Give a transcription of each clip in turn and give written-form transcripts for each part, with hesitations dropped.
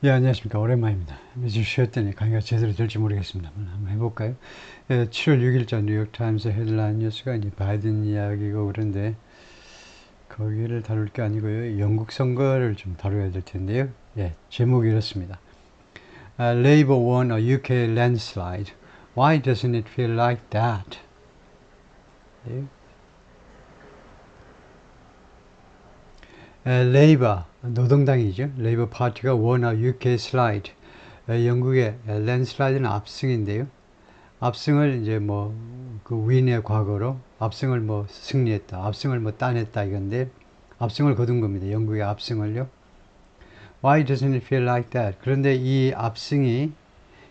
예, 안녕하십니까. 오랜만입니다. 며칠 쉬었더니 강의가 제대로 될지 모르겠습니다. 한번 해볼까요? 7월 6일자 뉴욕타임스 헤드라인 뉴스가 이제 바이든 이야기고 그런데 거기를 다룰 게 아니고요. 영국 선거를 좀 다뤄야 될 텐데요. 예, 제목이 이렇습니다. Labour won a UK landslide. Why doesn't it feel like that? 예. 레이버, 노동당이죠. 레이버 파티가 won a UK slide. 영국의 랜슬라이드는 압승인데요. 압승을 이제 뭐 그 윈의 과거로 압승을 뭐 승리했다, 압승을 뭐 따냈다 이건데 압승을 거둔 겁니다. 영국의 압승을요. Why doesn't it feel like that? 그런데 이 압승이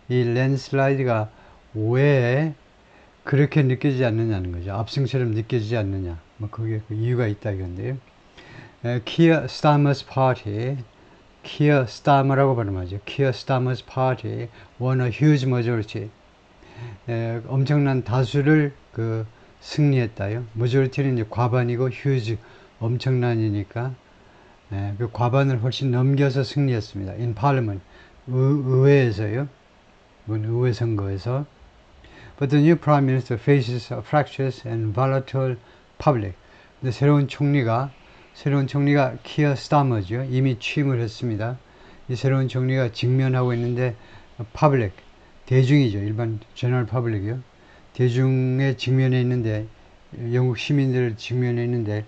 이 랜슬라이드가 왜 그렇게 느껴지지 않느냐는 거죠. 압승처럼 느껴지지 않느냐. 뭐 그게 그 이유가 있다 이건데요. Keir Starmer's party, Keir Starmer라고 발음하죠. Keir Starmer's party won a huge majority. 엄청난 다수를 그 승리했다요. majority는 이제 과반이고 huge 엄청난이니까 그 과반을 훨씬 넘겨서 승리했습니다. in parliament 의회에서요. 이번 의회 선거에서. But the new prime minister faces a fractious and volatile public. 근데 새로운 총리가 키어 스타머죠. 이미 취임을 했습니다. 이 새로운 총리가 직면하고 있는데 public 대중이죠. 일반 제너럴 퍼블릭이요. 대중의 직면에 있는데 영국 시민들 직면에 있는데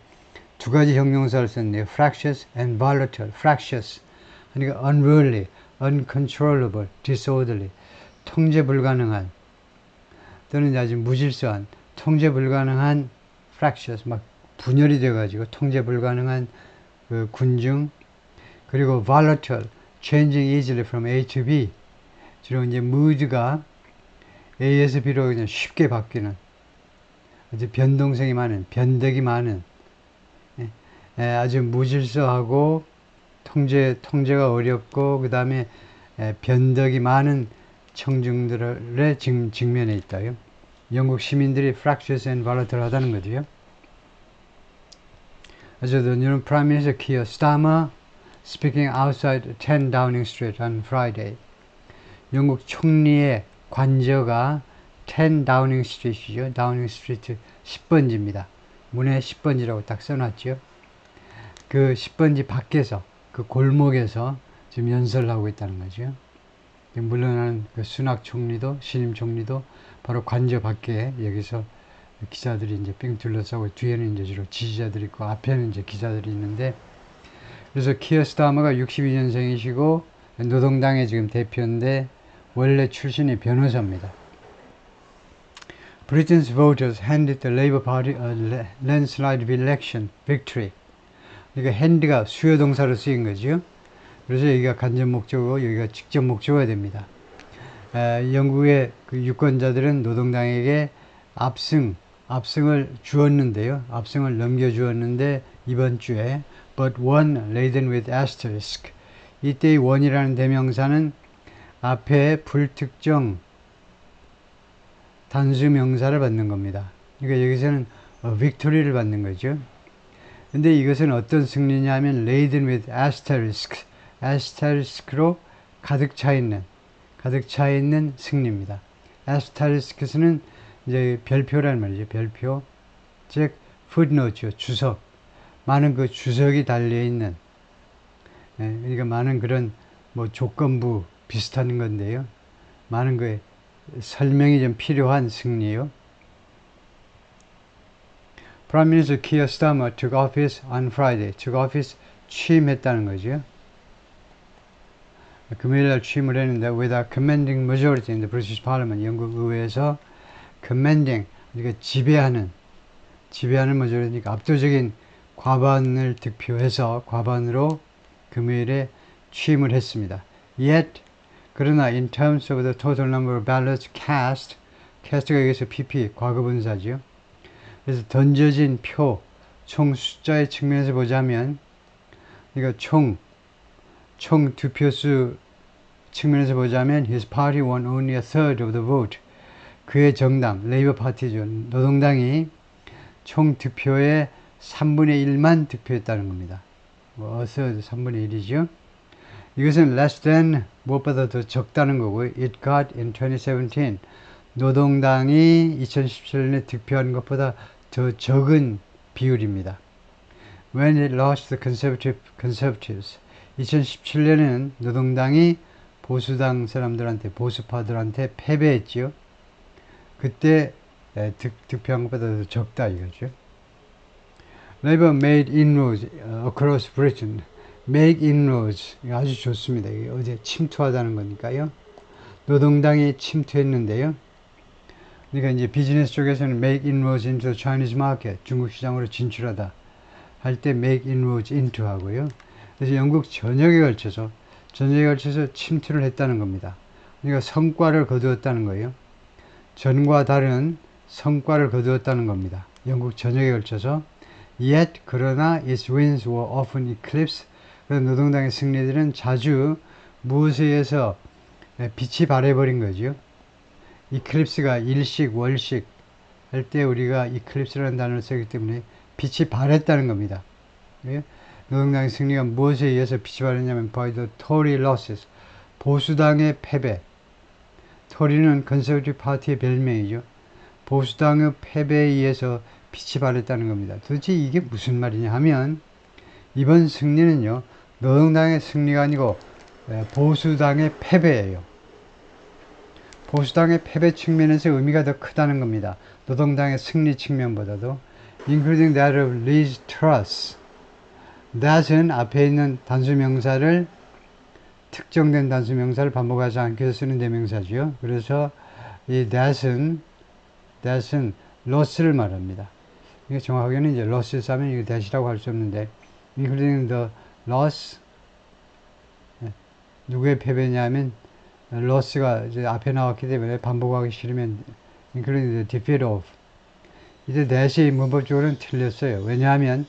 두 가지 형용사를 썼네요. fractious and volatile. fractious 그러니까 unruly, uncontrollable, disorderly 통제 불가능한 또는 아주 무질서한 통제 불가능한 fractious 막 분열이 돼가지고 통제 불가능한 그 군중 그리고 volatile changing easily from A to B 주로 이제 무드가 A에서 B로 그냥 쉽게 바뀌는 아주 변동성이 많은 변덕이 많은 아주 무질서하고 통제가 어렵고 그 다음에 변덕이 많은 청중들의 직면에 있다요. 영국 시민들이 fractious and volatile 하다는 거죠. So the new Prime Minister Keir Starmer speaking outside 10 Downing Street on Friday. 영국 총리의 관저가 10 다우닝 스트리트이죠. 다우닝 스트리트 10번지입니다. 문에 10번지라고 딱 써놨죠. 그 10번지 밖에서 그 골목에서 지금 연설을 하고 있다는 거죠. 물러나는 그 순낙 총리도 신임 총리도 바로 관저 밖에 여기서 기자들이 이제 삥 둘러싸고 뒤에는 이제 주로 지지자들이 있고 앞에는 이제 기자들이 있는데 그래서 키어 스타머가 62년생이시고 노동당의 지금 대표인데 원래 출신이 변호사입니다. Britain's voters handed the Labour Party a landslide election victory. 그러니까 hand가 수요 동사로 쓰인 거죠. 그래서 여기가 간접 목적어고 여기가 직접 목적어가 됩니다. 영국의 그 유권자들은 노동당에게 압승을 주었는데요. 압승을 넘겨주었는데 이번 주에 but one laden with asterisk. 이때의 one이라는 대명사는 앞에 불특정 단수 명사를 받는 겁니다. 그러니까 여기서는 victory를 받는 거죠. 근데 이것은 어떤 승리냐면 laden with asterisk, asterisk로 가득 차 있는 승리입니다. asterisk는 이제 별표라는 말이죠. 별표, 즉 footnote죠. 주석. 많은 그 주석이 달려 있는. 그러니까 많은 그런 뭐 조건부 비슷한 건데요. 많은 그 설명이 좀 필요한 승리예요. Prime Minister Keir Starmer took office on Friday. took office 취임했다는 거죠. 금요일날 취임을 했는데 with a commanding majority in the British Parliament. 영국 의회에서 commanding 그러니까 지배하는 majority니까 압도적인 과반을 득표해서 과반으로 금요일에 취임을 했습니다. Yet 그러나 in terms of the total number of ballots cast가 여기서 PP 과거분사죠. 그래서 던져진 표 총 숫자의 측면에서 보자면 그러니까 총 득표수 측면에서 보자면 his party won only a third of the vote. 그의 정당 레이버 파티죠. 노동당이 총 득표의 3분의 1만 득표했다는 겁니다. a third 3분의 1이죠. 이것은 less than 무엇보다 더 적다는 거고요. It got in 2017. 노동당이 2017년에 득표한 것보다 더 적은 비율입니다. When it lost the conservatives. 2017년에는 노동당이 보수당 사람들한테, 보수파들한테 패배했지요. 그때 득표한 것보다 더 적다 이거죠. Labour made inroads across Britain. Make inroads. 아주 좋습니다. 이게 어제 침투하다는 거니까요. 노동당이 침투했는데요. 그러니까 이제 비즈니스 쪽에서는 make inroads into the Chinese market. 중국 시장으로 진출하다 할 때 make inroads into 하고요. 그래서 영국 전역에 걸쳐서 침투를 했다는 겁니다. 그러니까 성과를 거두었다는 거예요. 전과 다른 성과를 거두었다는 겁니다. 영국 전역에 걸쳐서 Yet 그러나 its wins were often eclipsed. 그런 노동당의 승리들은 자주 무엇에 의해서 빛이 발해버린 거죠. eclipse가 일식, 월식 할 때 우리가 eclipse라는 단어를 쓰기 때문에 빛이 발했다는 겁니다. 노동당의 승리가 무엇에 의해서 빛이 발했냐면 by the Tory losses. 보수당의 패배. 토리는 컨servative 파티의 별명이죠. 보수당의 패배에 의해서 빛이 발했다는 겁니다. 도대체 이게 무슨 말이냐 하면 이번 승리는요. 노동당의 승리가 아니고 보수당의 패배예요. 보수당의 패배 측면에서 의미가 더 크다는 겁니다. 노동당의 승리 측면보다도 including that of Liz Truss. that은 앞에 있는 단수명사를 특정된 단수명사를 반복하지 않기 위해서 쓰는 대명사죠. 그래서 이 that은 loss를 말합니다. 이게 정확하게는 이제 loss 하면 이게 that이라고 할 수 없는데 including the loss 누구의 패배냐면 loss가 이제 앞에 나왔기 때문에 반복하기 싫으면 including the defeat of 이제 that이 문법적으로는 틀렸어요. 왜냐하면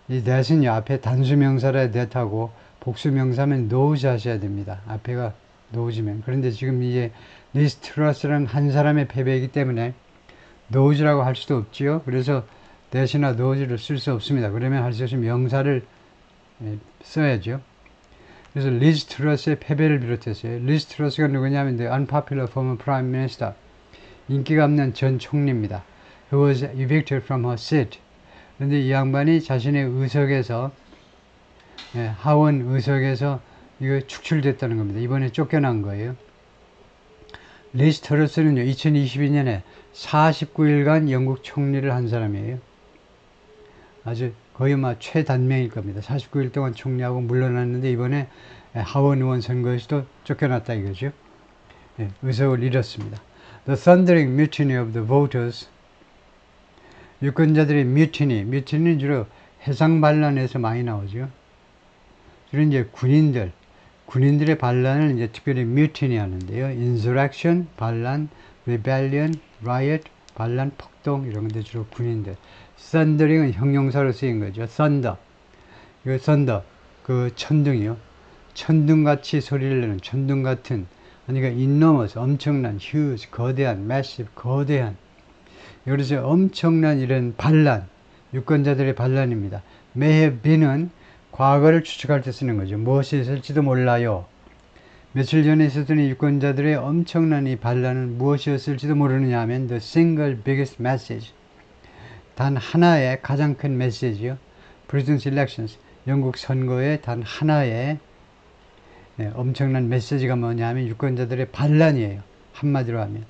이 that은요 앞에 단수명사라 that하고 복수명사면 knows 하셔야 됩니다. 앞에가 knows면. 그런데 지금 이게 Liz Truss라는 한 사람의 패배이기 때문에 knows라고 할 수도 없지요. 그래서 that이나 knows를 쓸 수 없습니다. 그러면 할 수 없이 명사를 써야죠. 그래서 Liz Truss의 패배를 비롯했어요. Liz Truss가 누구냐면 the unpopular former prime minister. 인기가 없는 전 총리입니다. Who was evicted from her seat. 그런데 이 양반이 자신의 의석에서 하원 의석에서 이거 축출됐다는 겁니다. 이번에 쫓겨난 거예요. 리즈 트러스는요 2022년에 49일간 영국 총리를 한 사람이에요. 아주 거의 최단명일 겁니다. 49일 동안 총리하고 물러났는데 이번에 하원 의원 선거에서도 쫓겨났다 이거죠. 의석을 잃었습니다. The thundering mutiny of the voters. 유권자들의 뮤티니는 주로 해상 반란에서 많이 나오죠. 주로 이제 군인들의 반란을 이제 특별히 mutiny 하는데요. insurrection, 반란, rebellion, riot, 반란, 폭동 이런 건데 주로 군인들. thundering은 형용사로 쓰인 거죠. thunder. 이거 thunder, 그 천둥이요. 천둥같이 소리를 내는 천둥 같은, 그러니까 enormous, 엄청난, huge, 거대한, massive, 거대한. 그래서 엄청난 이런 반란, 유권자들의 반란입니다. may have been은 과거를 추측할 때 쓰는 거죠. 무엇이 있을지도 몰라요. 며칠 전에 있었던 유권자들의 엄청난 이 반란은 무엇이었을지도 모르느냐 하면 the single biggest message. 단 하나의 가장 큰 메시지요. Britain's elections. 영국 선거의 단 하나의 엄청난 메시지가 뭐냐 하면 유권자들의 반란이에요. 한마디로 하면.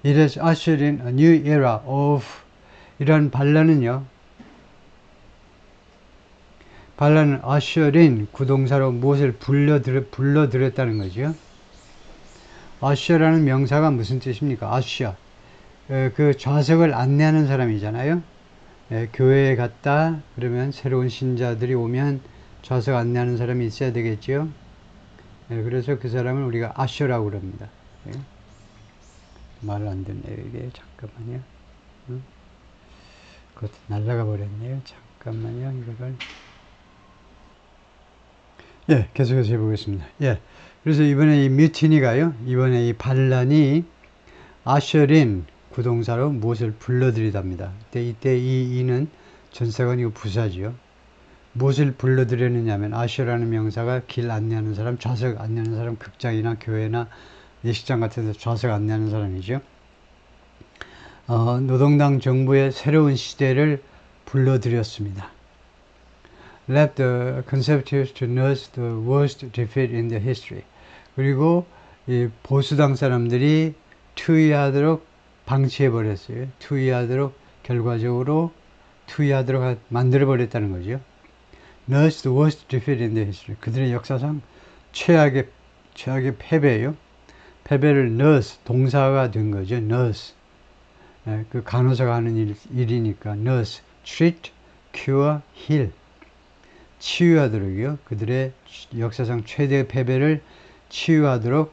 It has ushered in a new era of 이런 반란은 ushered in 구동사로 무엇을 불러들였다는 거죠. usher라는 명사가 무슨 뜻입니까? usher. 그 좌석을 안내하는 사람이잖아요. 교회에 갔다 그러면 새로운 신자들이 오면 좌석 안내하는 사람이 있어야 되겠죠. 그래서 그 사람을 우리가 usher라고 그럽니다. 말을 안 듣네요. 이게 잠깐만요. 그것도 날아가 버렸네요. 잠깐만요. 이거를 계속해서 해보겠습니다. 그래서 이번에 이 뮤티니가요. 이번에 이 반란이 usher in 구동사로 무엇을 불러들이답니다. 이때 이 이는 전사관이고 부사지요. 무엇을 불러들였느냐면 아셔라는 명사가 길 안내하는 사람, 좌석 안내하는 사람, 극장이나 교회나 예식장 같은 데서 좌석 안내하는 사람이죠. 노동당 정부의 새로운 시대를 불러들였습니다. Left the conservatives to nurse the worst defeat in their history. 그리고 이 보수당 사람들이 투의하도록 방치해버렸어요. 투의하도록 결과적으로 투의하도록 만들어버렸다는 거죠. Nurse the worst defeat in their history. 그들의 역사상 최악의 패배예요. 패배를 nurse 동사가 된 거죠. nurse. 그 간호사가 하는 일이니까 nurse. treat, cure, heal. 치유하도록이요. 그들의 역사상 최대의 패배를 치유하도록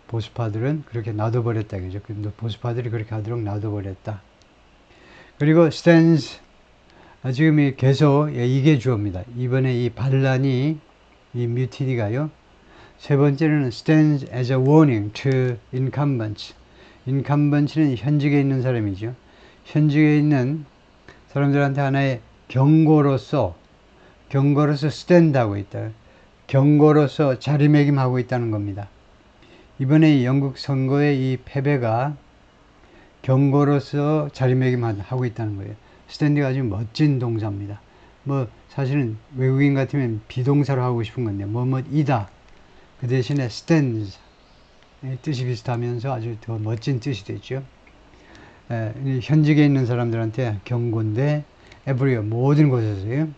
보수파들은 그렇게 놔둬버렸다. 그죠? 보수파들이 그렇게 하도록 놔둬버렸다. 그리고 stands. 지금 계속 이게 주어입니다. 이번에 이 반란이 이 뮤티니가요. 세 번째는 stands as a warning to incumbents. incumbents는 현직에 있는 사람이죠. 현직에 있는 사람들한테 하나의 경고로서 스탠드하고 있다. 경고로서 자리매김하고 있다는 겁니다. 이번에 영국 선거의 이 패배가 경고로서 자리매김하고 있다는 거예요. 스탠드가 아주 멋진 동사입니다. 사실은 외국인 같으면 비동사로 하고 싶은 건데 뭐뭐이다. 그 대신에 stands 뜻이 비슷하면서 아주 더 멋진 뜻이 됐죠. 현직에 있는 사람들한테 경고인데 everywhere 모든 곳에서요.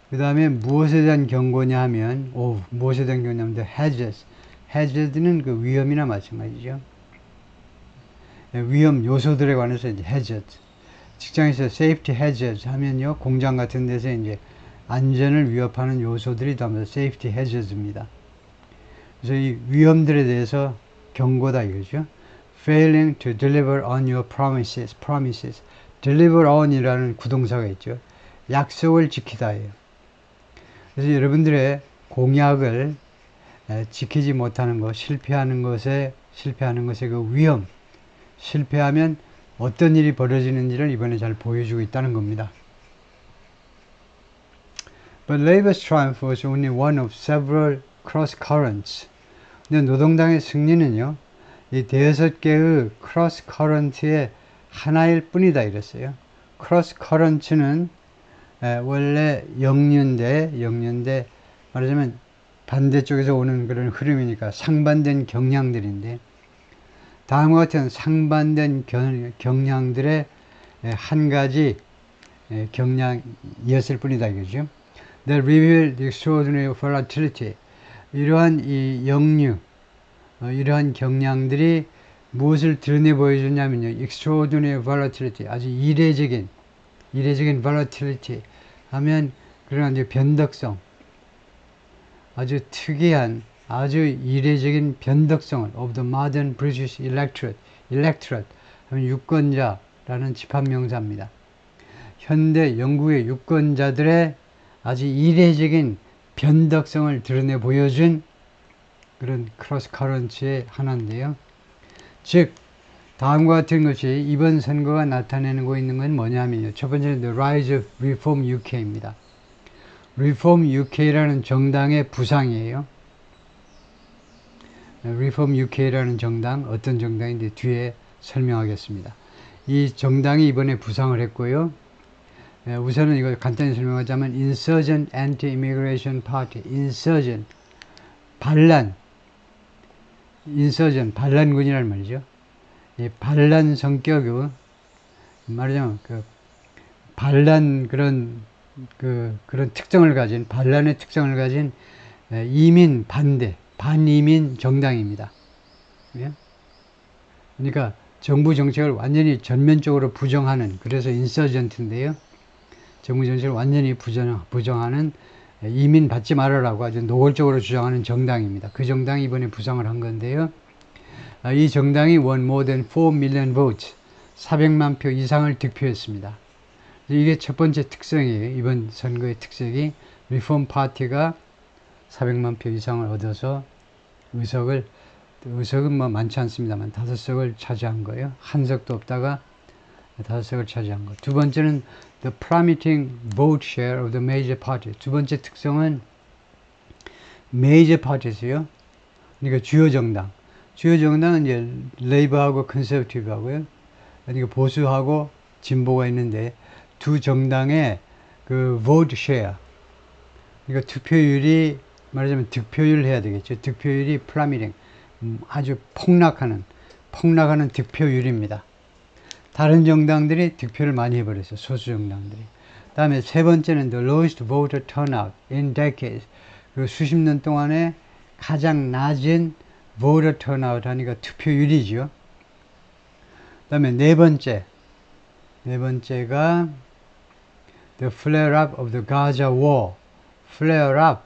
그 다음에 무엇에 대한 경고냐 하면 무엇에 대한 경고냐면 hazards. hazard는 그 위험이나 마찬가지죠. 위험 요소들에 관해서 이제 hazard. 직장에서 safety hazards 하면요, 공장 같은 데서 이제 안전을 위협하는 요소들이 담아서 safety hazards입니다. 그래서 이 위험들에 대해서 경고다 이거죠. Failing to deliver on your promises. deliver on이라는 구동사가 있죠. 약속을 지키다예요. 그래서 여러분들의 공약을 지키지 못하는 것, 실패하는 것의 그 위험, 실패하면 어떤 일이 벌어지는지를 이번에 잘 보여주고 있다는 겁니다. But Labour's triumph was only one of several cross currents. 근데 노동당의 승리는요, 이 대여섯 개의 cross current의 하나일 뿐이다 이랬어요. cross current는 원래 역류인데 말하자면 반대쪽에서 오는 그런 흐름이니까 상반된 경향들인데 다음과 같은 상반된 경향들의 한 가지 경향이었을 뿐이다 이거죠. That revealed the extraordinary volatility. 이러한 이 역류, 이러한 경향들이 무엇을 드러내 보여주냐면요. extraordinary volatility. 아주 이례적인 volatility 하면 그런 이제 변덕성. 아주 특이한, 아주 이례적인 변덕성을 of the modern British electorate 하면 유권자라는 집합명사입니다. 현대 영국의 유권자들의 아주 이례적인 변덕성을 드러내 보여준 그런 크로스 커런츠의 하나인데요. 즉 다음과 같은 것이 이번 선거가 나타내고 있는 건 뭐냐면요. 첫 번째는 The Rise of Reform UK입니다. Reform UK라는 정당의 부상이에요. Reform UK라는 정당, 어떤 정당인지 뒤에 설명하겠습니다. 이 정당이 이번에 부상을 했고요. 우선은 이걸 간단히 설명하자면 Insurgent Anti-Immigration Party, Insurgent, 반란군이라는 말이죠. 이 반란 성격의 말하자면 반란 그런 특성을 가진 반란의 특성을 가진 이민 반이민 정당입니다. 그러니까 정부 정책을 완전히 전면적으로 부정하는 그래서 인서전트인데요. 정부 정책을 완전히 부정하는 이민 받지 말아라고 아주 노골적으로 주장하는 정당입니다. 그 정당이 이번에 부상을 한 건데요. 이 정당이 won more than 4 million votes, 400만 표 이상을 득표했습니다. 이게 첫 번째 특성이에요. 이번 선거의 특색이 리폼 파티가 400만 표 이상을 얻어서 의석은 뭐 많지 않습니다만 5석을 차지한 거예요. 한 석도 없다가 5석을 차지한 거. 두 번째는 the plummeting vote share of the major parties. 두 번째 특성은 major parties요. 그러니까 주요 정당. 주요 정당은 이제 레이버하고 컨서버티브하고요. 그러니까 보수하고 진보가 있는데 두 정당의 그 vote share. 그러니까 투표율이 말하자면 득표율 해야 되겠죠. 득표율이 plummeting. 아주 폭락하는 득표율입니다. 다른 정당들이 득표를 많이 해버렸어요. 소수 정당들이. 다음에 세 번째는 the lowest voter turnout in decades. 그 수십 년 동안에 가장 낮은 voter turnout 하니까 투표율이죠. 다음에 네 번째가 the flare-up of the Gaza war. flare-up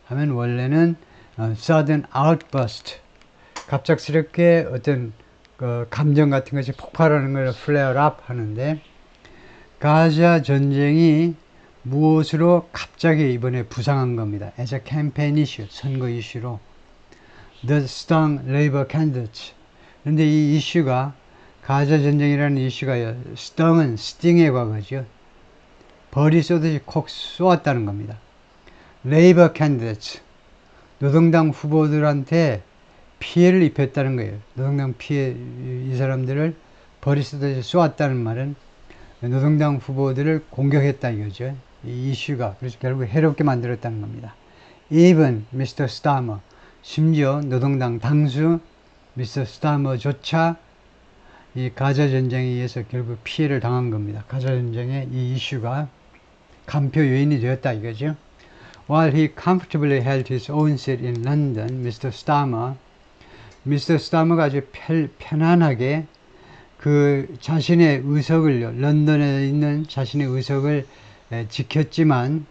하면 원래는 sudden outburst. 갑작스럽게 어떤 감정 같은 것이 폭발하는 걸 flare-up 하는데 가자 전쟁이 무엇으로 갑자기 이번에 부상한 겁니다. as a campaign issue, 선거 이슈로. The stung Labour candidates. 그런데 이 이슈가 가자 전쟁이라는 이슈가 sting은 sting의 과거죠. 벌이 쏘듯이 콕 쏘았다는 겁니다. Labour candidates. 노동당 후보들한테 피해를 입혔다는 거예요. 노동당 이 사람들을 벌이 쏘듯이 쏘았다는 말은 노동당 후보들을 공격했다 이거죠. 이 이슈가. 그래서 결국 해롭게 만들었다는 겁니다. Even Mr. Starmer, 심지어 노동당 당수 Mr. Starmer조차 이 가자 전쟁에 의해서 결국 피해를 당한 겁니다. 가자 전쟁의 이 이슈가 간표 요인이 되었다 이거죠. While he comfortably held his own seat in London, Mr. Starmer가 아주 편안하게 그 자신의 의석을 런던에 있는 자신의 의석을 지켰지만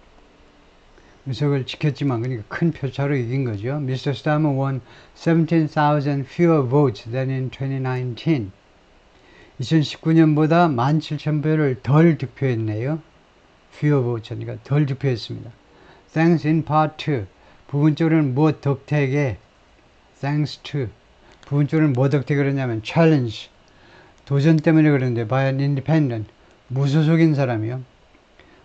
그러니까 큰 표차로 이긴 거죠. Mr. Starmer won 17,000 fewer votes than in 2019. 2019년보다 17,000표를 덜 득표했네요. fewer votes 하니까 덜 득표했습니다. Thanks in part to 부분적으로는 무엇 덕택에 thanks to 부분적으로는 뭐 덕택 그러냐면 challenge 도전 때문에 그러는데 by an independent 무소속인 사람이요.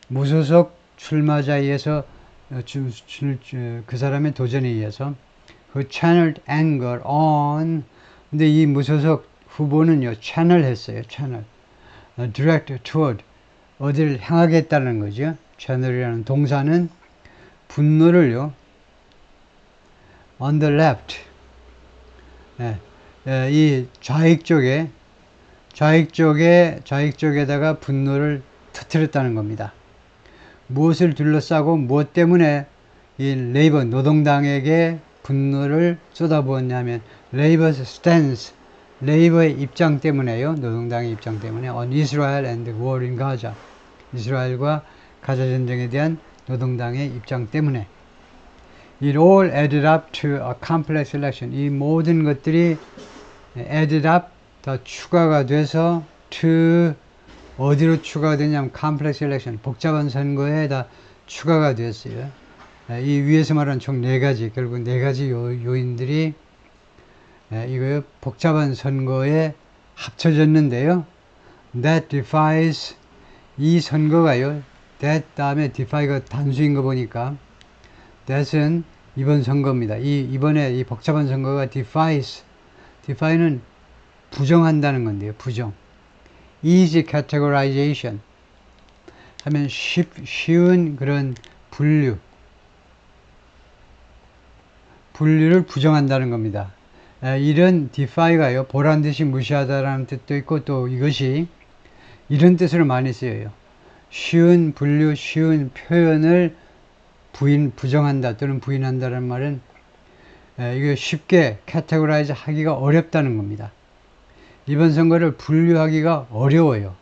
무소속 출마자에 의해서 그 사람의 도전에 의해서 그 channeled anger on 근데 이 무소속 후보는요 channel 했어요. channel direct toward 어디를 향하게 했다는 거죠. channel이라는 동사는 분노를요 on the left 이 좌익 쪽에다가 분노를 터뜨렸다는 겁니다. 무엇을 둘러싸고 무엇 때문에 이 레이버 노동당에게 분노를 쏟아부었냐면 레이버's stance 레이버의 입장 때문에요. 노동당의 입장 때문에 on Israel and the war in Gaza 이스라엘과 가자 전쟁에 대한 노동당의 입장 때문에 It all added up to a complex election. 이 모든 것들이 added up 다 추가가 돼서 to 어디로 추가가 되냐면 complex election 복잡한 선거에 다 추가가 됐어요. 이 위에서 말한 총 4가지 결국 4가지 요인들이 이거 복잡한 선거에 합쳐졌는데요. That defies 이 선거가요. that 다음에 defy가 단수인 거 보니까 that은 이번 선거입니다. 이번에 이 복잡한 선거가 defy는 부정한다는 건데요. 부정. easy categorization 하면 쉬운 그런 분류를 부정한다는 겁니다. 이런 defy가요. 보란 듯이 무시하다라는 뜻도 있고 또 이것이 이런 뜻으로 많이 쓰여요. 쉬운 분류, 쉬운 표현을 부정한다 또는 부인한다는 말은 이거 쉽게 categorize 하기가 어렵다는 겁니다. 이번 선거를 분류하기가 어려워요.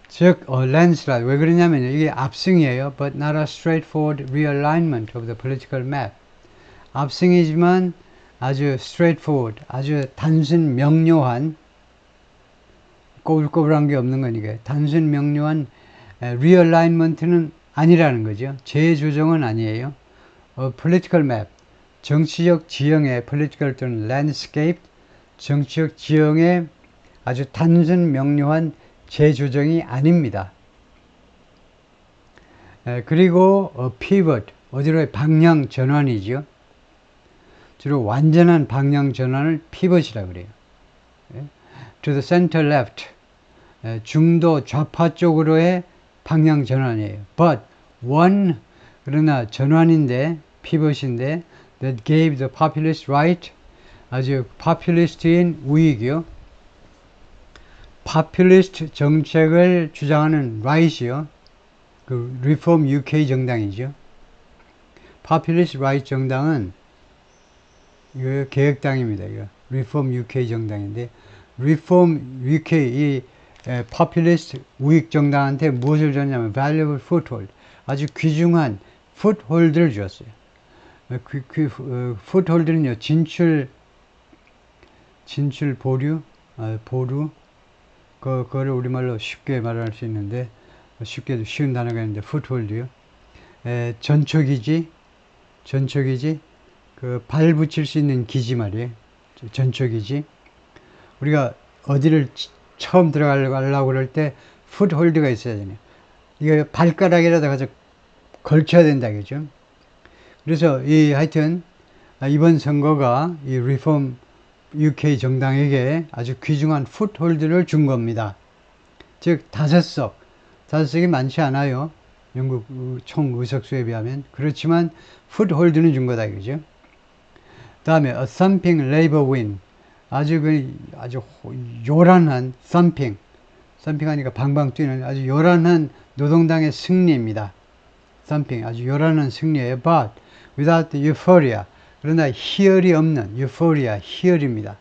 즉, landslide. 왜 그러냐면 이게 압승이에요. But not a straightforward realignment of the political map. 압승이지만 아주 straightforward, 아주 단순 명료한 꼬불꼬불한 게 없는 거니까 단순 명료한 realignment는 아니라는 거죠. 재조정은 아니에요. political map. 정치적 지형의 political 또는 landscape 정치적 지형의 아주 단순 명료한 재조정이 아닙니다. 그리고 pivot, 어디로의 방향 전환이죠. 주로 완전한 방향 전환을 pivot이라고 그래요. to the center left, 중도 좌파 쪽으로의 방향 전환이에요. But one, 그러나 전환인데, pivot인데, that gave the populist right, 아주 populist인 우익이요. populist 정책을 주장하는 right이요. 그 Reform UK 정당이죠. populist right 정당은 이거 개혁당입니다. 이거 Reform UK 정당인데 Reform UK 이 populist 우익 정당한테 무엇을 줬냐면 valuable foothold, 아주 귀중한 foothold를 주었어요. foothold는요 진출 보류, 보루, 그거를 우리말로 쉽게 말할 수 있는데 쉽게 쉬운 단어가 있는데 foothold요. 전초기지, 그 발 붙일 수 있는 기지 말이에요. 전초기지. 우리가 어디를 처음 들어가려고 그럴 때 foothold가 있어야 되네요. 이거 발가락이라도 가서 걸쳐야 된다, 그죠? 그래서 하여튼 이번 선거가 이 리폼 UK 정당에게 아주 귀중한 foothold를 준 겁니다. 즉 5석이 많지 않아요. 영국 총 의석수에 비하면. 그렇지만 foothold는 준 거다, 그죠? 다음에 a thumping Labour win, 아주 요란한 thumping 하니까 방방 뛰는 아주 요란한 노동당의 승리입니다. thumping, 아주 요란한 승리예요. But without the euphoria, 그러나 희열이 없는, euphoria, 희열입니다.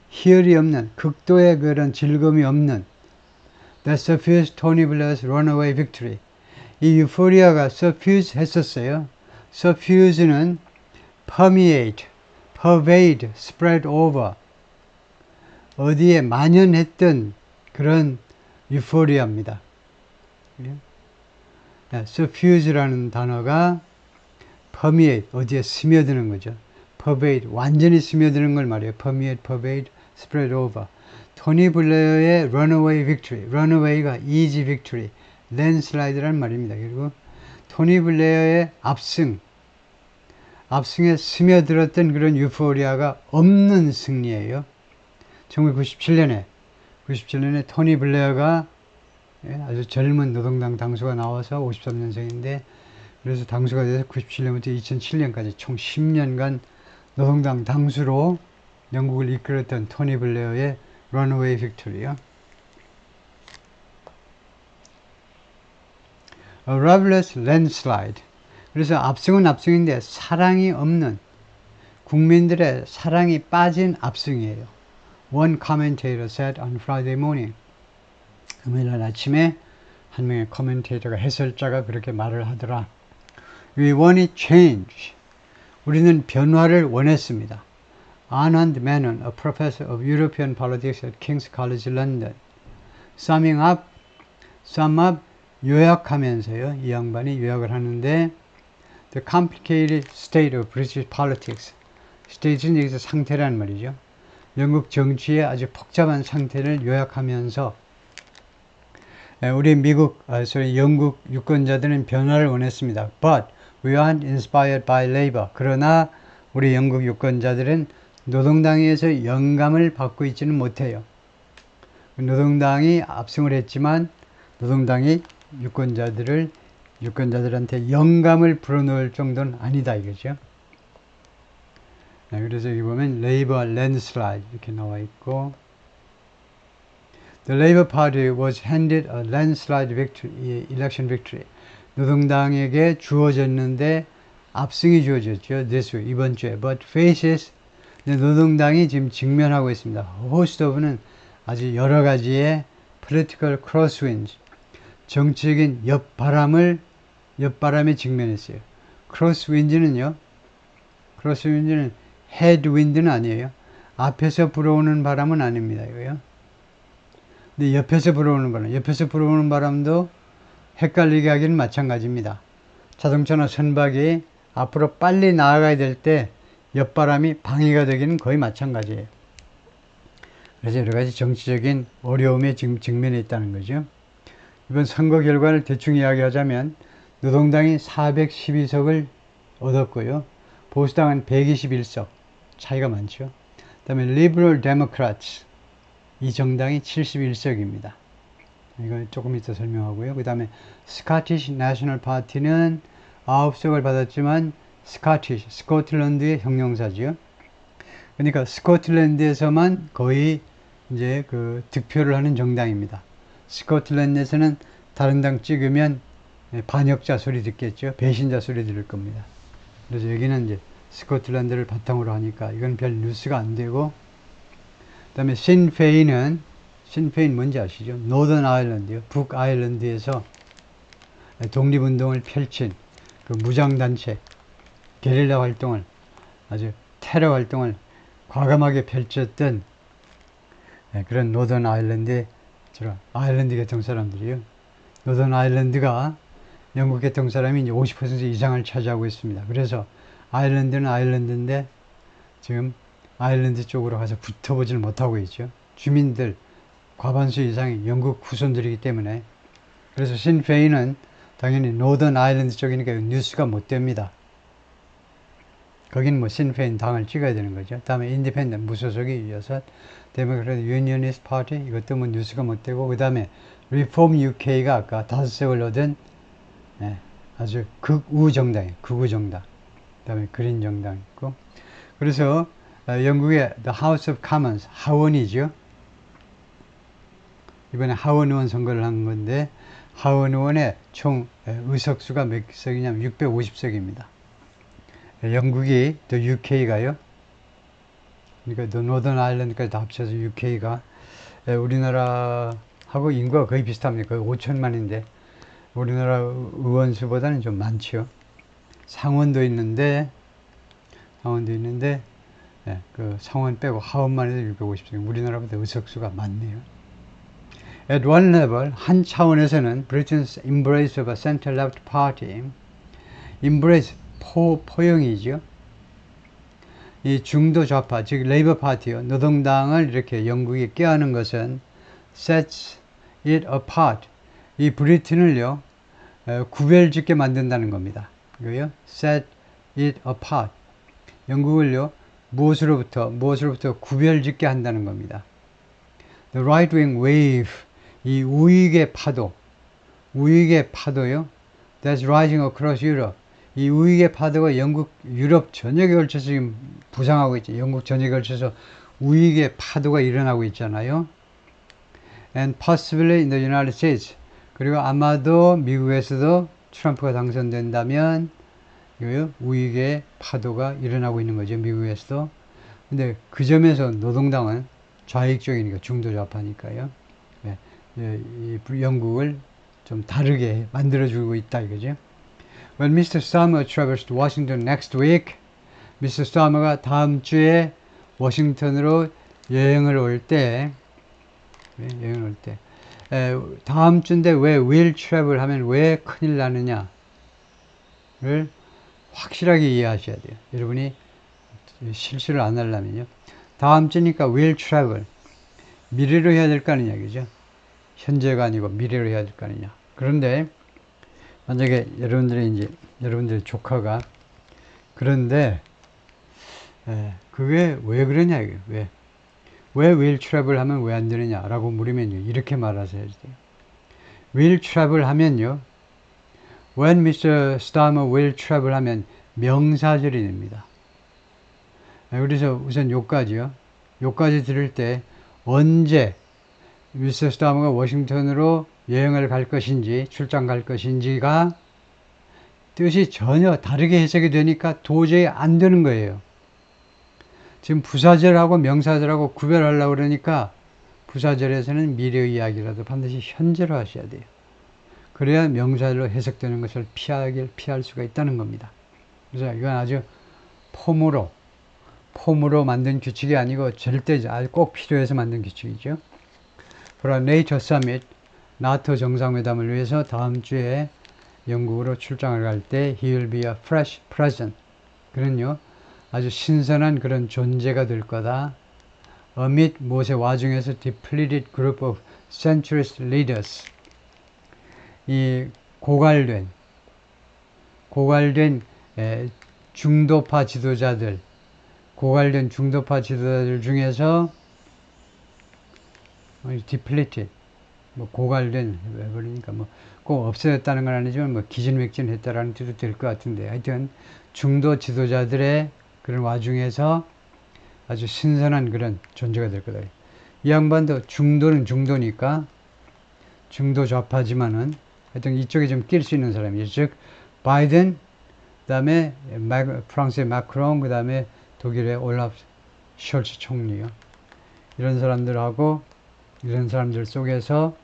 희열이 없는, 극도의 그런 즐거움이 없는 that suffused Tony Blair's runaway victory. 이 euphoria가 suffuse 했었어요. suffuse는 permeate, pervade, spread over, 어디에 만연했던 그런 euphoria입니다. suffuse라는 단어가 permeate, 어디에 스며드는 거죠. pervade, 완전히 스며드는 걸 말해요. permeate, pervade, spread over. 토니 블레어의 runaway victory, runaway가 easy victory, landslide라는 말입니다. 그리고 토니 블레어의 압승에 스며들었던 그런 유포리아가 없는 승리예요. 1997년에 토니 블레어가 아주 젊은 노동당 당수가 나와서 53년생인데 그래서 당수가 돼서 97년부터 2007년까지 총 10년간 노동당 당수로 영국을 이끌었던 토니 블레어의 runaway victory요. A loveless landslide. 그래서 압승은 압승인데 사랑이 없는, 국민들의 사랑이 빠진 압승이에요. One commentator said on Friday morning. 금요일 아침에 한 명의 코멘테이터가, 해설자가 그렇게 말을 하더라. We wanted change. 우리는 변화를 원했습니다. Anand Menon, a professor of European politics at King's College London. sum up, 요약하면서요. 이 양반이 요약을 하는데 The complicated state of British politics. state는 여기서 상태라는 말이죠. 영국 정치의 아주 복잡한 상태를 요약하면서 우리 영국 유권자들은 변화를 원했습니다. But we aren't inspired by Labour. 그러나 우리 영국 유권자들은 노동당에서 영감을 받고 있지는 못해요. 노동당이 압승을 했지만 노동당이 유권자들한테 영감을 불어넣을 정도는 아니다 이거죠. 그래서 여기 보면 Labour landslide 이렇게 나와 있고 The Labour Party was handed a landslide victory, election victory. 노동당에게 주어졌는데 압승이 주어졌죠. This week, 이번 주에. But faces, 노동당이 지금 직면하고 있습니다. host of는 아주 여러 가지의 political crosswinds, 정치적인 옆바람에 직면했어요. crosswinds는 headwind는 아니에요. 앞에서 불어오는 바람은 아닙니다. 이거요. 근데 옆에서 불어오는 바람도 헷갈리게 하기는 마찬가지입니다. 자동차나 선박이 앞으로 빨리 나아가야 될 때 옆바람이 방해가 되기는 거의 마찬가지예요. 그래서 여러 가지 정치적인 어려움에 지금 직면해 있다는 거죠. 이번 선거 결과를 대충 이야기하자면 노동당이 412석을 얻었고요. 보수당은 121석, 차이가 많죠. 그 다음에 Liberal Democrats, 이 정당이 71석입니다. 이거 조금 이따 설명하고요. 그 다음에 Scottish National Party는 9석을 받았지만 스코틀랜드의 형용사지요. 그러니까 스코틀랜드에서만 거의 이제 그 득표를 하는 정당입니다. 스코틀랜드에서는 다른 당 찍으면 반역자 소리 듣겠죠. 배신자 소리 들을 겁니다. 그래서 여기는 이제 스코틀랜드를 바탕으로 하니까 이건 별 뉴스가 안 되고, 그 다음에 신페인은, 신페인 뭔지 아시죠? 노던 아일랜드요. 북아일랜드에서 독립운동을 펼친 그 무장단체, 게릴라 활동을, 아주 테러 활동을 과감하게 펼쳤던 그런 노던 아일랜드의 아일랜드 계통 사람들이요. 노던 아일랜드가 영국 계통 사람이 이제 50% 이상을 차지하고 있습니다. 그래서 아일랜드는 아일랜드인데 지금 아일랜드 쪽으로 가서 붙어보질 못하고 있죠. 주민들 과반수 이상이 영국 후손들이기 때문에. 그래서 신페인은 당연히 노던 아일랜드 쪽이니까 뉴스가 못 됩니다. 거긴 뭐 신페인 당을 찍어야 되는 거죠. 다음에 인디펜던트 무소속이 이어서 데모크래틱 유니언리스트 파티, 이것도 뭐 뉴스가 못 되고, 그 다음에 리폼 UK가 아까 5석을 얻은 아주 극우 정당이에요. 극우 정당. 그 다음에 그린 정당 있고. 그래서 영국의 The House of Commons, 하원이죠. 이번에 하원 의원 선거를 한 건데, 하원 의원의 총 의석수가 몇 석이냐면 650석입니다. 영국이 The UK가요. 그러니까 The Northern Ireland까지 다 합쳐서 UK가 우리나라하고 인구가 거의 비슷합니다. 거의 5천만인데 우리나라 의원 수보다는 좀 많죠. 상원도 있는데 그 상원 빼고 하원만 해도 650석. 우리나라보다 의석수가 많네요. At one level, 한 차원에서는 Britain's embrace of a center-left party, embrace 포용이죠. 이 중도 좌파, 즉 레이버 파티요, 노동당을 이렇게 영국이 껴안은 것은 sets it apart, 이 브리튼을요 구별짓게 만든다는 겁니다. 이거요, set it apart, 영국을요 무엇으로부터 구별짓게 한다는 겁니다. The right-wing wave, 이 우익의 파도요, that's rising across Europe, 이 우익의 파도가 유럽 전역에 걸쳐서 지금 부상하고 있죠. 영국 전역에 걸쳐서 우익의 파도가 일어나고 있잖아요. And possibly in the United States. 그리고 아마도 미국에서도 트럼프가 당선된다면 우익의 파도가 일어나고 있는 거죠. 미국에서도. 근데 그 점에서 노동당은 좌익 쪽이니까 중도 좌파니까요. 이 영국을 좀 다르게 만들어주고 있다 이거죠. When Mr. Starmer traversed Washington next week, Mr. Starmer가 다음 주에 워싱턴으로 여행을 올 때, 다음 주인데 왜 will travel 하면 왜 큰일 나느냐를 확실하게 이해하셔야 돼요. 여러분이 실수를 안 하려면요. 다음 주니까 will travel. 미래로 해야 될 거 아니냐, 그죠? 현재가 아니고 미래로 해야 될 거 아니냐. 그런데 만약에 여러분들의 조카가 그런데 그게 왜 그러냐 이게 왜 will travel 하면 왜 안 되느냐 라고 물으면요 이렇게 말하셔야 돼요. will travel 하면요 when Mr. Starmer will travel 하면 명사절이 됩니다. 그래서 우선 요까지요. 요까지 들을 때 언제 Mr. Starmer가 워싱턴으로 여행을 갈 것인지 출장 갈 것인지가 뜻이 전혀 다르게 해석이 되니까 도저히 안 되는 거예요. 지금 부사절하고 명사절하고 구별하려고 그러니까 부사절에서는 미래 이야기라도 반드시 현재로 하셔야 돼요. 그래야 명사절로 해석되는 것을 피할 수가 있다는 겁니다. 그래서 이건 아주 폼으로 만든 규칙이 아니고 절대 꼭 필요해서 만든 규칙이죠. For a NATO Summit, 나토 정상회담을 위해서 다음 주에 영국으로 출장을 갈 때 he will be a fresh present. 그는요 아주 신선한 그런 존재가 될 거다. amid 무엇의 와중에서 depleted group of centrist leaders. 이 고갈된 중도파 지도자들, 고갈된 중도파 지도자들 중에서 depleted, 뭐 고갈된 그러니까 뭐 꼭 없어졌다는 건 아니지만 뭐 기진맥진했다라는 뜻도 될 것 같은데, 하여튼 중도 지도자들의 그런 와중에서 아주 신선한 그런 존재가 될 거다. 이 양반도 중도는 중도니까 중도 좌파지만은 하여튼 이쪽에 좀 낄 수 있는 사람이죠. 즉 바이든, 그 다음에 프랑스의 마크롱, 그 다음에 독일의 올라프 숄츠 총리요. 이런 사람들 속에서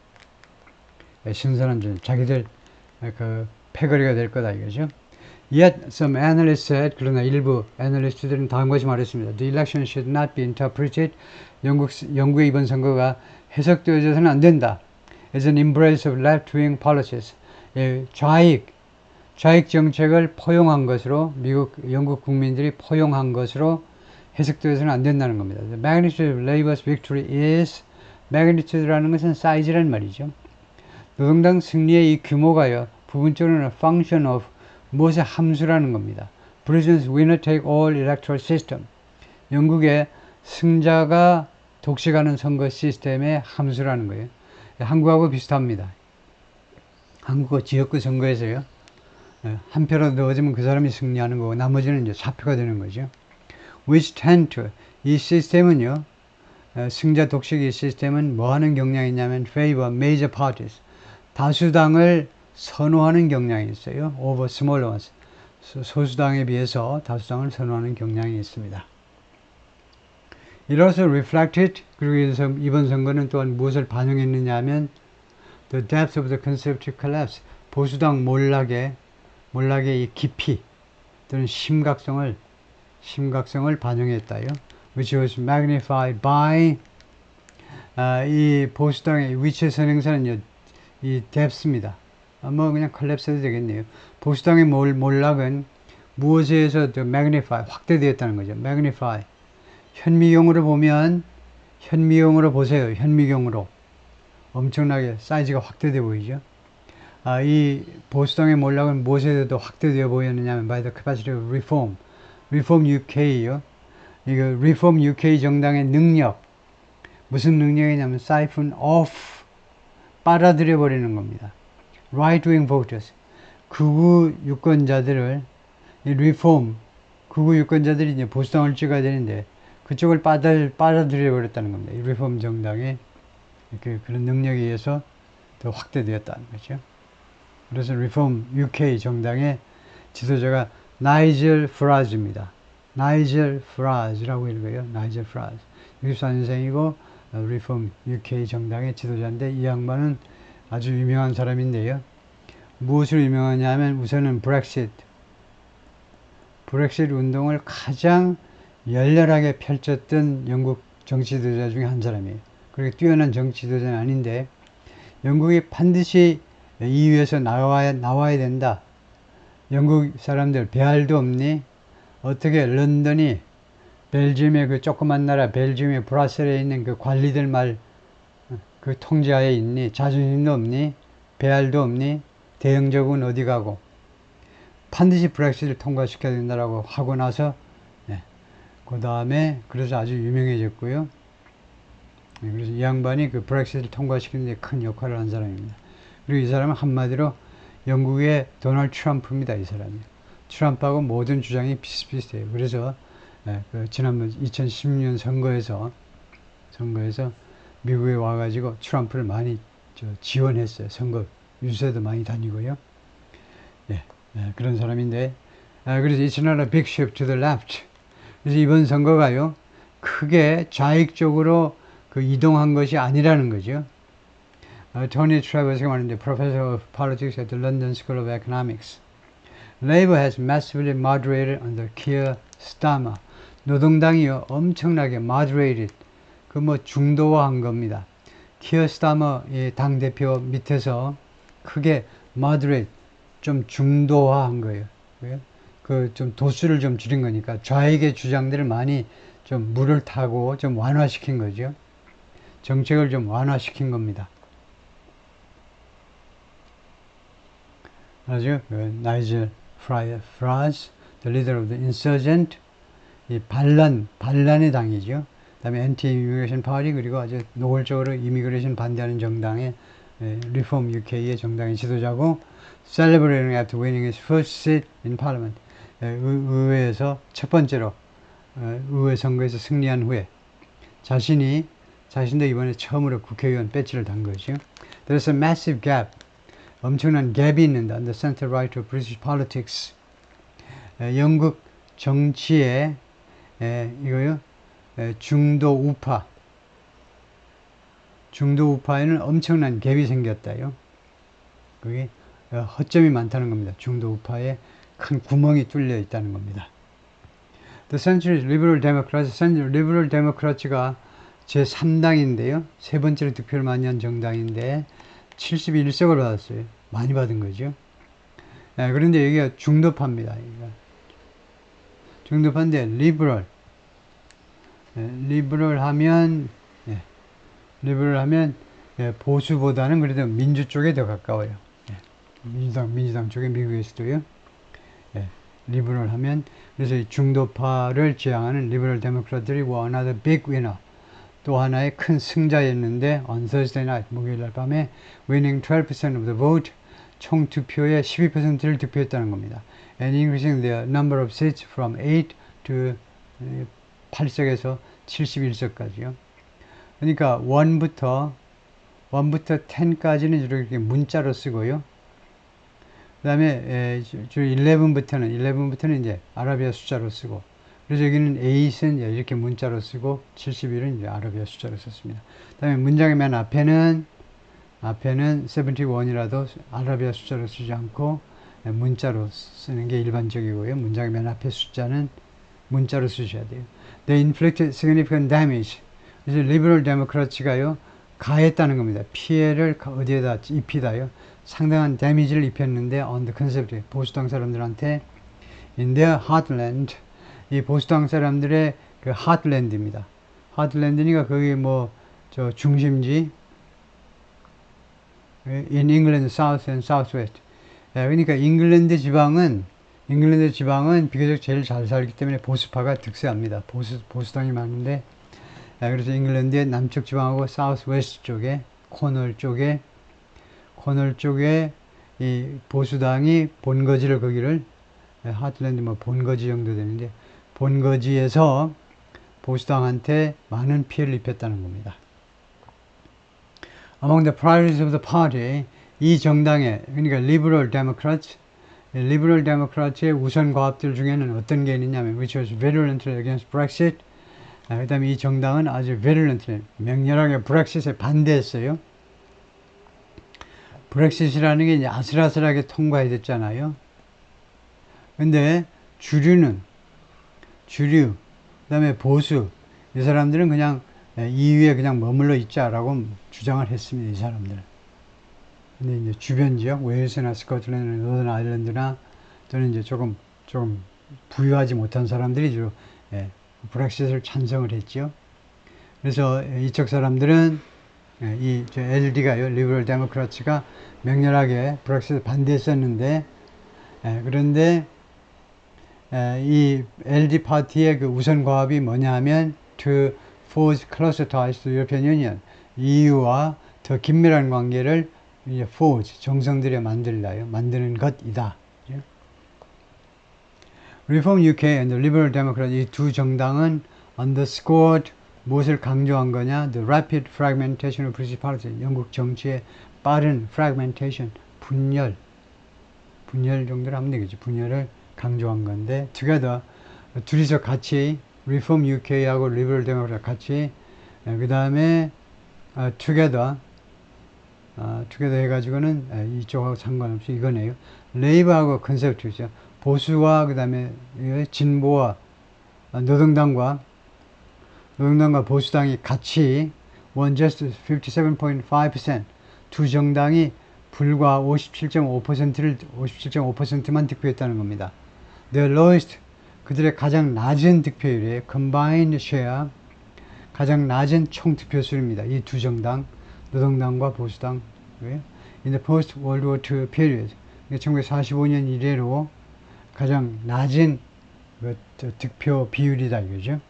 신선한 존재, 자기들 그 패거리가 될 거다 이거죠. Yet some analysts said, 그러나 일부 애널리스트들은 다음 것이 말했습니다. The election should not be interpreted. 영국의 이번 선거가 해석되어져서는 안 된다. As an embrace of left-wing policies. 좌익 정책을 포용한 것으로, 영국 국민들이 포용한 것으로 해석되어서는 안 된다는 겁니다. The magnitude of Labour's victory is, magnitude라는 것은 사이즈란 말이죠. 노동당 승리의 이 규모가요, 부분적으로는 function of 무엇의 함수라는 겁니다. Britain's winner take all electoral system. 영국의 승자가 독식하는 선거 시스템의 함수라는 거예요. 한국하고 비슷합니다. 한국어 지역구 선거에서요, 한 표라도 넣어주면 그 사람이 승리하는 거고 나머지는 이제 사표가 되는 거죠. Which tend to, 이 시스템은요, 승자 독식 이 시스템은 뭐 하는 경향이 있냐면 favor major parties. 다수당을 선호하는 경향이 있어요. over smaller ones. 소수당에 비해서 다수당을 선호하는 경향이 있습니다. 이로써 reflected, 그리고 이번 선거는 또한 무엇을 반영했느냐 하면 the depth of the conservative collapse, 보수당 몰락의 이 깊이 또는 심각성을 반영했다요. which was magnified by, 이 보수당의 위치의 선행사는 이 depth입니다. 뭐 그냥 collapse 해도 되겠네요. 보수당의 몰락은 무엇에 의해서 magnify, 확대되었다는 거죠. magnify. 현미경으로 보세요. 현미경으로. 엄청나게 사이즈가 확대되어 보이죠. 이 보수당의 몰락은 무엇에 의해서 확대되어 보였느냐 하면 by the capacity of reform UK요. 이거 reform UK 정당의 능력. 무슨 능력이냐면 siphon off, 빨아들여 버리는 겁니다. right-wing voters, 극우 유권자들을, 이 reform, 극우 유권자들이 이제 보수당을 찍어야 되는데 그쪽을 빨아들여 버렸다는 겁니다. 이 reform 정당의 그런 능력에 의해서 더 확대되었다는 거죠. 그래서 reform UK 정당의 지도자가 나이젤 프라즈입니다. 나이젤 프라즈라고 읽어요. 나이젤 프라즈. 64년생이고 reform UK 정당의 지도자인데 이 양반은 아주 유명한 사람인데요. 무엇으로 유명하냐 하면 우선은 브렉시트 운동을 가장 열렬하게 펼쳤던 영국 정치 지도자 중에 한 사람이에요. 그렇게 뛰어난 정치 지도자는 아닌데 영국이 반드시 EU에서 나와야 된다. 영국 사람들 배알도 없니? 어떻게 런던이 벨지움의 그 조그만 나라 벨지움의 브라셀에 있는 그 관리들 그 통제하에 있니? 자존심도 없니? 배알도 없니? 대영적은 어디 가고? 반드시 브렉시트를 통과시켜야 된다라고 하고 나서 그 다음에 그래서 아주 유명해졌고요. 그래서 이 양반이 그 브렉시트를 통과시키는 데 큰 역할을 한 사람입니다. 그리고 이 사람은 한마디로 영국의 도널드 트럼프입니다. 이 사람이. 트럼프하고 모든 주장이 비슷비슷해요. 그래서 그 지난번 2016년 선거에서 미국에 와가지고 트럼프를 많이 지원했어요. 선거 유세도 많이 다니고요. 그런 사람인데, 그래서 it's not a big shift to the left. 그래서 이번 선거가요, 크게 좌익 쪽으로 그 이동한 것이 아니라는 거죠. 토니 트래버스가 말하는데, Professor of Politics at the London School of Economics. Labour has massively moderated under Keir Starmer. 노동당이요, 엄청나게 moderated, 그 뭐 중도화한 겁니다. Keir Starmer 당 대표 밑에서 크게 moderate, 좀 중도화한 거예요. 그 좀 도수를 좀 줄인 거니까 좌익의 주장들을 많이 좀 물을 타고 좀 완화시킨 거죠. 정책을 좀 완화시킨 겁니다. 아주 나이젤 프라즈, the leader of the insurgent, 이 반란의 당이죠. 그다음에 anti-immigration party 그리고 아주 노골적으로 이미그레이션 반대하는 정당의 Reform UK의 정당의 지도자고 celebrating after winning his first seat in parliament. 의회에서 첫 번째로 의회 선거에서 승리한 후에 자신도 이번에 처음으로 국회의원 배지를 단 거죠. There's a massive gap. 엄청난 갭이 있는다. On the center right of British politics. 영국 정치에 이거요. 중도 우파에는 엄청난 갭이 생겼다요. 그게 허점이 많다는 겁니다. 중도 우파에 큰 구멍이 뚫려 있다는 겁니다. The centrist liberal democrats, liberal democrats가 제3당인데요. 세 번째로 득표를 많이 한 정당인데 71석을 받았어요. 많이 받은 거죠. 그런데 여기가 중도파입니다. 중도파인데 리버럴 하면 보수보다는 그래도 민주 쪽에 더 가까워요. 민주당 쪽에 미국에서도요. 리버럴 하면 그래서 이 중도파를 지향하는 리버럴 데모크라트들이 were another big winner. 또 하나의 큰 승자였는데 on Thursday night 목요일날 밤에 winning 12% of the vote 총 투표의 12%를 득표했다는 겁니다. And increasing the number of seats from 8 to 8석에서 71석까지요. 그러니까 1부터 10까지는 이렇게 문자로 쓰고요. 그 다음에 11부터는 이제 아라비아 숫자로 쓰고, 그래서 여기는 8은 이렇게 문자로 쓰고 71은 이제 아라비아 숫자로 썼습니다. 그 다음에 문장의 맨 앞에는 71이라도 아라비아 숫자로 쓰지 않고 문자로 쓰는 게 일반적이고요. 문장의 맨 앞에 숫자는 문자로 쓰셔야 돼요. They inflicted significant damage. 그래서 리버럴 데모크라츠가요 가했다는 겁니다. 피해를 어디에다 입히다요. 상당한 데미지를 입혔는데 on the conservative 보수당 사람들한테 in their heartland 이 보수당 사람들의 그 heartland입니다. heartland니까 거기 저 중심지 in England South and Southwest. 그러니까 잉글랜드 지방은 비교적 제일 잘 살기 때문에 보수파가 득세합니다. 보수당이 많은데 그래서 잉글랜드의 남쪽 지방하고 사우스웨스트 쪽에 코널 쪽에 이 보수당이 본거지를 거기를 하틀랜드 본거지 정도 되는데 본거지에서 보수당한테 많은 피해를 입혔다는 겁니다. Among the priorities of the party 이 정당의 그러니까 Liberal Democrats의 우선 과업들 중에는 어떤 게 있느냐면 which was virulently against Brexit. 그 다음에 이 정당은 아주 virulently 맹렬하게 브렉시트에 반대했어요. 브렉시트라는 게 이제 아슬아슬하게 통과해 됐잖아요. 근데 주류, 그 다음에 보수, 이 사람들은 그냥 EU에 그냥 머물러 있자라고 주장을 했습니다. 이 사람들은. 근데 이제 주변 지역, 웨일스나 스코틀랜드, 노던 아일랜드나 또는 이제 조금 부유하지 못한 사람들이 주로 브렉시트를 찬성을 했죠. 그래서 이쪽 사람들은 이 LD가요, 리버럴 데모크라츠가 맹렬하게 브렉시트 반대했었는데 그런데 이 LD 파티의 그 우선 과업이 뭐냐 하면 to forge closer ties to the European Union, EU와 더 긴밀한 관계를 이제 forge 정성들여 만드는 것이다. Reform UK and the Liberal Democrat 이 두 정당은 underscored 무엇을 강조한 거냐? The rapid fragmentation of British politics. 영국 정치의 빠른 fragmentation, 분열 정도로 하면 되겠죠. 분열을 강조한 건데 together 둘이서 같이 Reform UK하고 Liberal Democrat 같이 그 다음에 together 해가지고는 이쪽하고 상관없이 이거네요. 레이버하고 컨servative죠. 보수와 그 다음에 진보와 노동당과 보수당이 같이 won just 57.5%. 두 정당이 불과 57.5%만 득표했다는 겁니다. The lowest 그들의 가장 낮은 득표율이에요. combined share, 가장 낮은 총 득표수입니다. 이 두 정당, 노동당과 보수당. in the post World War II period, 1945년 이래로 가장 낮은 득표 비율이다 이거죠.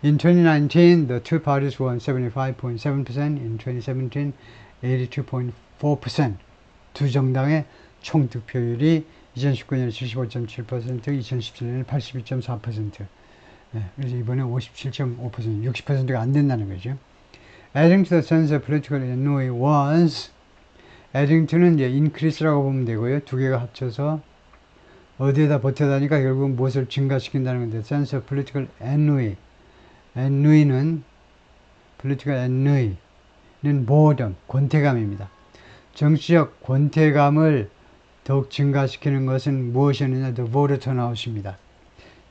In 2019, the two parties won 75.7%, in 2017, 82.4%. 두 정당의 총 득표율이 2019년에 75.7%, 2017년에 82.4%. 네, 그래서 이번에 57.5%, 60%가 안 된다는 거죠. Adding to the sense of political annoy was, adding to는 이제 increase라고 보면 되고요. 두 개가 합쳐서 어디에다 보태다니까 결국 무엇을 증가시킨다는 건데, sense of political annoy. annoy는, political annoy는 boredom, 권태감입니다. 정치적 권태감을 더욱 증가시키는 것은 무엇이었느냐? The voter turnout입니다.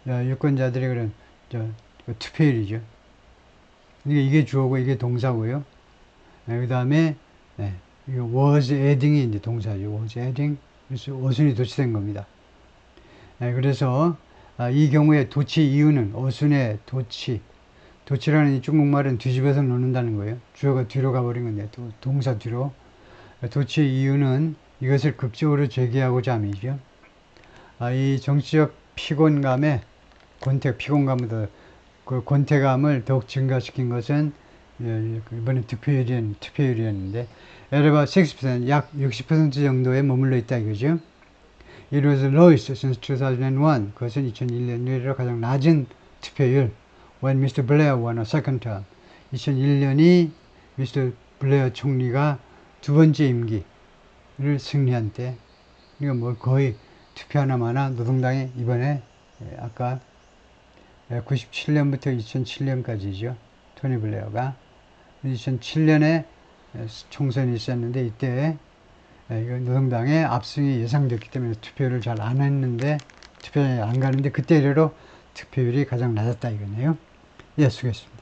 유권자들의 그런 투표율이죠. 이게 주어고 이게 동사고요. 그 다음에 이거 was adding이 이제 동사죠. was adding. 그래서 어순이 도치된 겁니다. 그래서 이 경우에 도치 이유는 어순의 도치라는 이 중국말은 뒤집어서 놓는다는 거예요. 주어가 뒤로 가버린 건데 동사 뒤로. 도치 이유는 이것을 극적으로 제기하고자 함이죠. 이 정치적 피곤감에 피곤감보다 그 권태감을 더욱 증가시킨 것은 이번에 투표율이었는데 at about 60%, 약 60% 정도에 머물러 있다 이거죠. It was the lowest since 2001. 그것은 2001년 이래로 가장 낮은 투표율. When Mr. Blair won a second term. 2001년이 미스터 블레어 총리가 두 번째 임기를 승리한 때. 이거 뭐 거의 투표 하나마나 노동당이 이번에 아까 97년부터 2007년까지죠. 토니 블레어가 2007년에 총선이 있었는데 이때 노동당의 압승이 예상됐기 때문에 투표를 잘 안 했는데 투표에 안 가는데 그때 이래로 투표율이 가장 낮았다 이거네요. 예, 수고했습니다.